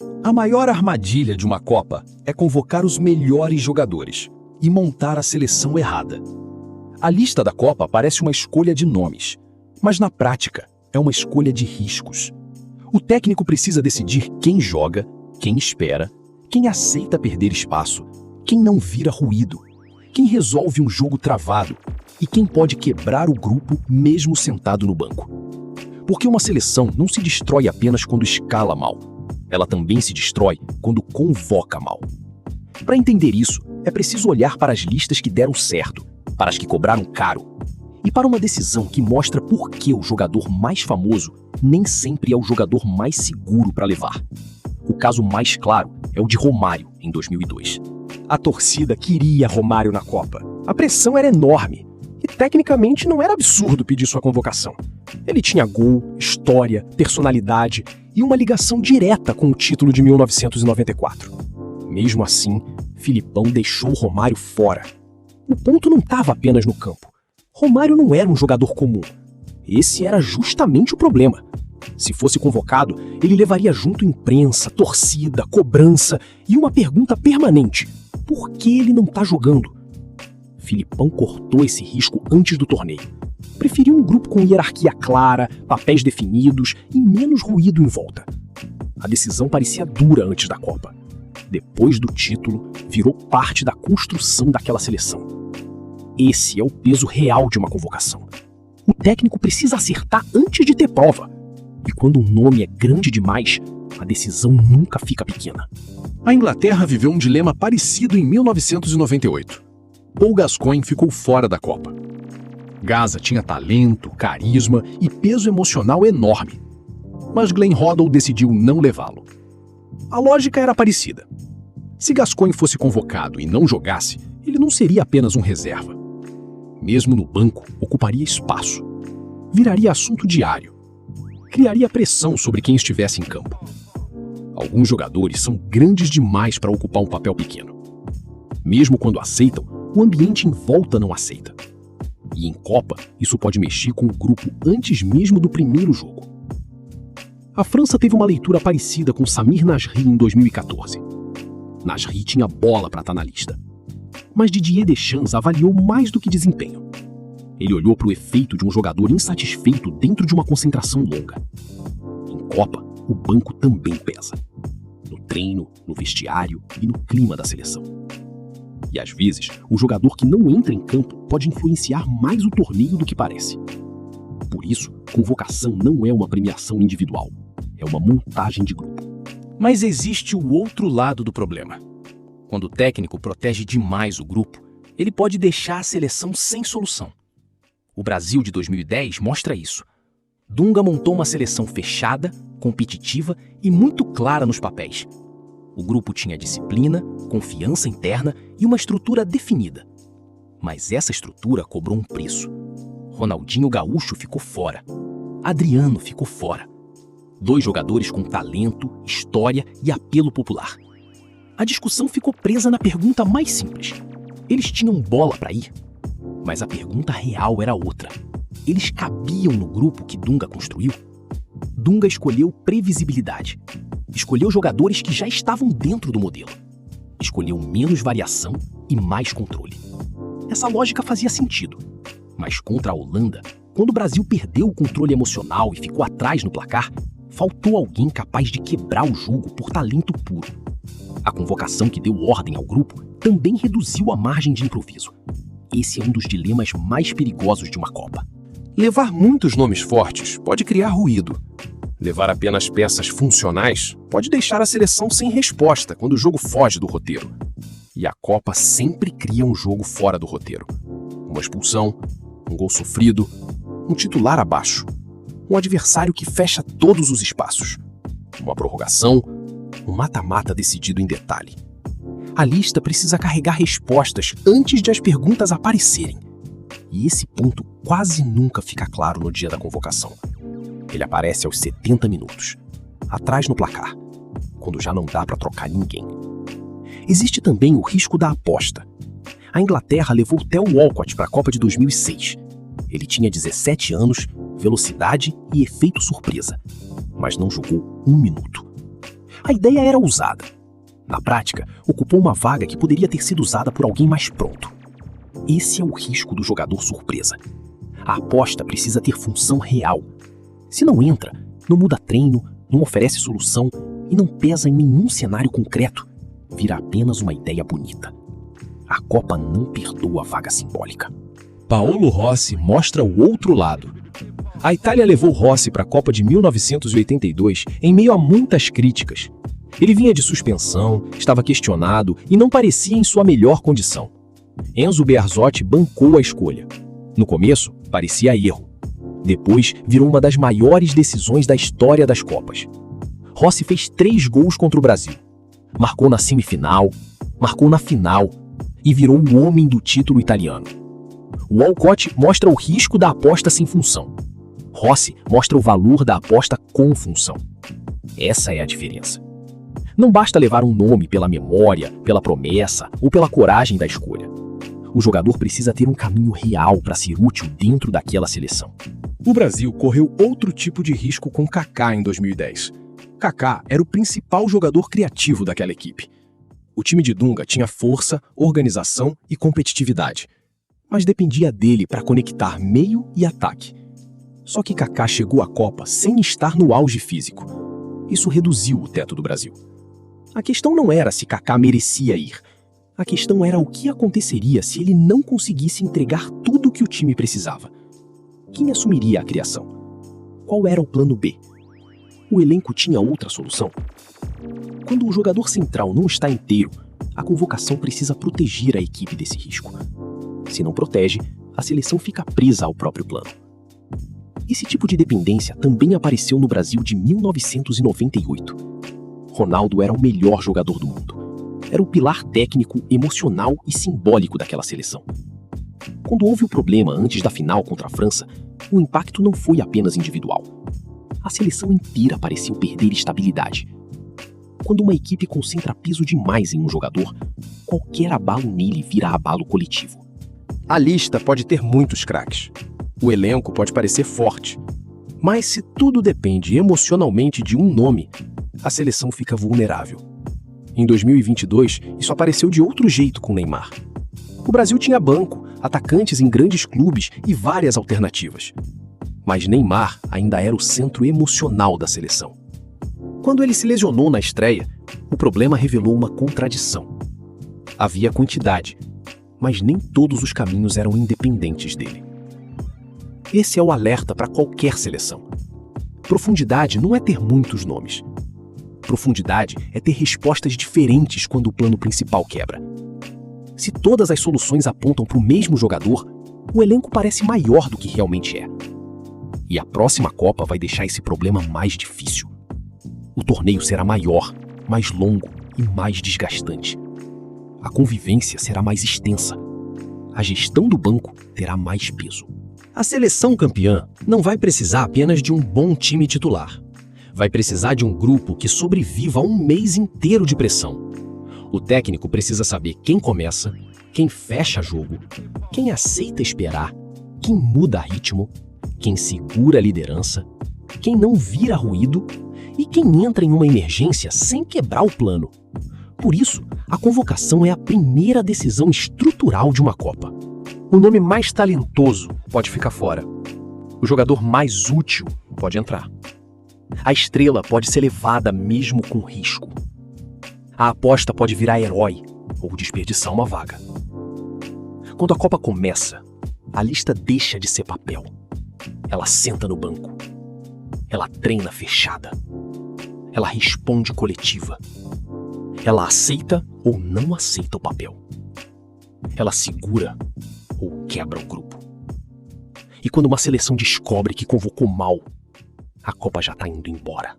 A maior armadilha de uma Copa é convocar os melhores jogadores e montar a seleção errada. A lista da Copa parece uma escolha de nomes, mas na prática é uma escolha de riscos. O técnico precisa decidir quem joga, quem espera, quem aceita perder espaço, quem não vira ruído, quem resolve um jogo travado e quem pode quebrar o grupo mesmo sentado no banco. Porque uma seleção não se destrói apenas quando escala mal. Ela também se destrói quando convoca mal. Para entender isso, é preciso olhar para as listas que deram certo, para as que cobraram caro, e para uma decisão que mostra por que o jogador mais famoso nem sempre é o jogador mais seguro para levar. O caso mais claro é o de Romário, em 2002. A torcida queria Romário na Copa. A pressão era enorme. E tecnicamente não era absurdo pedir sua convocação. Ele tinha gol, história, personalidade e uma ligação direta com o título de 1994. Mesmo assim, Filipão deixou Romário fora. O ponto não estava apenas no campo. Romário não era um jogador comum. Esse era justamente o problema. Se fosse convocado, ele levaria junto imprensa, torcida, cobrança e uma pergunta permanente: por que ele não está jogando? Filipão cortou esse risco antes do torneio. Preferiu um grupo com hierarquia clara, papéis definidos e menos ruído em volta. A decisão parecia dura antes da Copa. Depois do título, virou parte da construção daquela seleção. Esse é o peso real de uma convocação. O técnico precisa acertar antes de ter prova. E quando um nome é grande demais, a decisão nunca fica pequena. A Inglaterra viveu um dilema parecido em 1998. Paul Gascoigne ficou fora da Copa. Gaza tinha talento, carisma e peso emocional enorme. Mas Glenn Hoddle decidiu não levá-lo. A lógica era parecida. Se Gascoigne fosse convocado e não jogasse, ele não seria apenas um reserva. Mesmo no banco, ocuparia espaço. Viraria assunto diário. Criaria pressão sobre quem estivesse em campo. Alguns jogadores são grandes demais para ocupar um papel pequeno. Mesmo quando aceitam, o ambiente em volta não aceita. E em Copa, isso pode mexer com o grupo antes mesmo do primeiro jogo. A França teve uma leitura parecida com Samir Nasri em 2014. Nasri tinha bola para estar na lista. Mas Didier Deschamps avaliou mais do que desempenho. Ele olhou para o efeito de um jogador insatisfeito dentro de uma concentração longa. Em Copa, o banco também pesa. No treino, no vestiário e no clima da seleção. E às vezes, um jogador que não entra em campo pode influenciar mais o torneio do que parece. Por isso, convocação não é uma premiação individual, é uma montagem de grupo. Mas existe o outro lado do problema. Quando o técnico protege demais o grupo, ele pode deixar a seleção sem solução. O Brasil de 2010 mostra isso. Dunga montou uma seleção fechada, competitiva e muito clara nos papéis. O grupo tinha disciplina, confiança interna e uma estrutura definida. Mas essa estrutura cobrou um preço. Ronaldinho Gaúcho ficou fora. Adriano ficou fora. 2 jogadores com talento, história e apelo popular. A discussão ficou presa na pergunta mais simples. Eles tinham bola para ir? Mas a pergunta real era outra. Eles cabiam no grupo que Dunga construiu? Dunga escolheu previsibilidade. Escolheu jogadores que já estavam dentro do modelo. Escolheu menos variação e mais controle. Essa lógica fazia sentido. Mas contra a Holanda, quando o Brasil perdeu o controle emocional e ficou atrás no placar, faltou alguém capaz de quebrar o jogo por talento puro. A convocação que deu ordem ao grupo também reduziu a margem de improviso. Esse é um dos dilemas mais perigosos de uma Copa. Levar muitos nomes fortes pode criar ruído. Levar apenas peças funcionais pode deixar a seleção sem resposta quando o jogo foge do roteiro. E a Copa sempre cria um jogo fora do roteiro. Uma expulsão, um gol sofrido, um titular abaixo, um adversário que fecha todos os espaços, uma prorrogação, um mata-mata decidido em detalhe. A lista precisa carregar respostas antes de as perguntas aparecerem. E esse ponto quase nunca fica claro no dia da convocação. Ele aparece aos 70 minutos, atrás no placar, quando já não dá para trocar ninguém. Existe também o risco da aposta. A Inglaterra levou Theo Walcott para a Copa de 2006. Ele tinha 17 anos, velocidade e efeito surpresa, mas não jogou 1 minuto. A ideia era ousada. Na prática, ocupou uma vaga que poderia ter sido usada por alguém mais pronto. Esse é o risco do jogador surpresa. A aposta precisa ter função real. Se não entra, não muda treino, não oferece solução e não pesa em nenhum cenário concreto, vira apenas uma ideia bonita. A Copa não perdoa a vaga simbólica. Paolo Rossi mostra o outro lado. A Itália levou Rossi para a Copa de 1982 em meio a muitas críticas. Ele vinha de suspensão, estava questionado e não parecia em sua melhor condição. Enzo Bearzot bancou a escolha. No começo, parecia erro. Depois, virou uma das maiores decisões da história das Copas. Rossi fez 3 gols contra o Brasil. Marcou na semifinal, marcou na final e virou o homem do título italiano. O Walcott mostra o risco da aposta sem função. Rossi mostra o valor da aposta com função. Essa é a diferença. Não basta levar um nome pela memória, pela promessa ou pela coragem da escolha. O jogador precisa ter um caminho real para ser útil dentro daquela seleção. O Brasil correu outro tipo de risco com Kaká em 2010. Kaká era o principal jogador criativo daquela equipe. O time de Dunga tinha força, organização e competitividade, mas dependia dele para conectar meio e ataque. Só que Kaká chegou à Copa sem estar no auge físico. Isso reduziu o teto do Brasil. A questão não era se Kaká merecia ir. A questão era o que aconteceria se ele não conseguisse entregar tudo o que o time precisava. Quem assumiria a criação? Qual era o plano B? O elenco tinha outra solução? Quando o jogador central não está inteiro, a convocação precisa proteger a equipe desse risco. Se não protege, a seleção fica presa ao próprio plano. Esse tipo de dependência também apareceu no Brasil de 1998. Ronaldo era o melhor jogador do mundo. Era o pilar técnico, emocional e simbólico daquela seleção. Quando houve o problema antes da final contra a França, o impacto não foi apenas individual. A seleção inteira pareceu perder estabilidade. Quando uma equipe concentra peso demais em um jogador, qualquer abalo nele vira abalo coletivo. A lista pode ter muitos craques. O elenco pode parecer forte. Mas se tudo depende emocionalmente de um nome, a seleção fica vulnerável. Em 2022, isso apareceu de outro jeito com Neymar. O Brasil tinha banco, atacantes em grandes clubes e várias alternativas. Mas Neymar ainda era o centro emocional da seleção. Quando ele se lesionou na estreia, o problema revelou uma contradição. Havia quantidade, mas nem todos os caminhos eram independentes dele. Esse é o alerta para qualquer seleção. Profundidade não é ter muitos nomes. Profundidade é ter respostas diferentes quando o plano principal quebra. Se todas as soluções apontam para o mesmo jogador, o elenco parece maior do que realmente é. E a próxima Copa vai deixar esse problema mais difícil. O torneio será maior, mais longo e mais desgastante. A convivência será mais extensa. A gestão do banco terá mais peso. A seleção campeã não vai precisar apenas de um bom time titular. Vai precisar de um grupo que sobreviva a um mês inteiro de pressão. O técnico precisa saber quem começa, quem fecha jogo, quem aceita esperar, quem muda ritmo, quem segura a liderança, quem não vira ruído e quem entra em uma emergência sem quebrar o plano. Por isso, a convocação é a primeira decisão estrutural de uma Copa. O nome mais talentoso pode ficar fora. O jogador mais útil pode entrar. A estrela pode ser levada mesmo com risco. A aposta pode virar herói ou desperdiçar uma vaga. Quando a Copa começa, a lista deixa de ser papel. Ela senta no banco. Ela treina fechada. Ela responde coletiva. Ela aceita ou não aceita o papel. Ela segura ou quebra o grupo. E quando uma seleção descobre que convocou mal, a Copa já está indo embora.